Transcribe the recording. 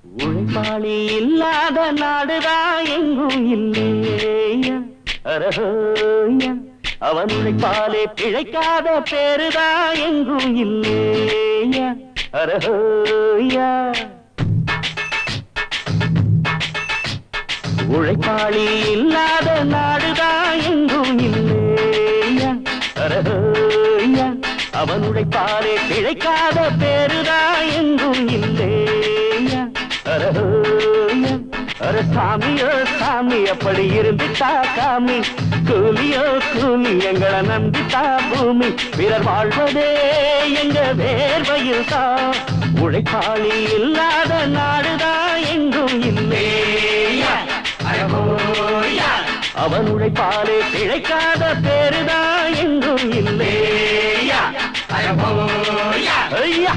உழைப்பாளி இல்லாத நாடுதான் எங்கும் இல்லையா அரஹோயா அவன் உழைப்பாலே பிழைக்காத பேருதான் எங்கும் இல்லையா அரஹோயா உழைப்பாளி இல்லாத நாடுதான் எங்கும் இல்லையா அரஹோயா அவன் உழைப்பாலே பிழைக்காத பேருதான் எங்கும் இல்லையா அரஹோயா அர சாமியோ சாமி அப்படி இருந்துட்டா காமி கூலியோ கூலி எங்களை நம்பிட்டா பூமி பிறர் வாழ்வதே எங்க வேர்வையில் தான் உழைப்பாளி இல்லாத நாடுதான் எங்கும் இல்லையா அவன் உழைப்பாலே பிழைக்காத பேருதான் எங்கும் இல்லையா ஐயா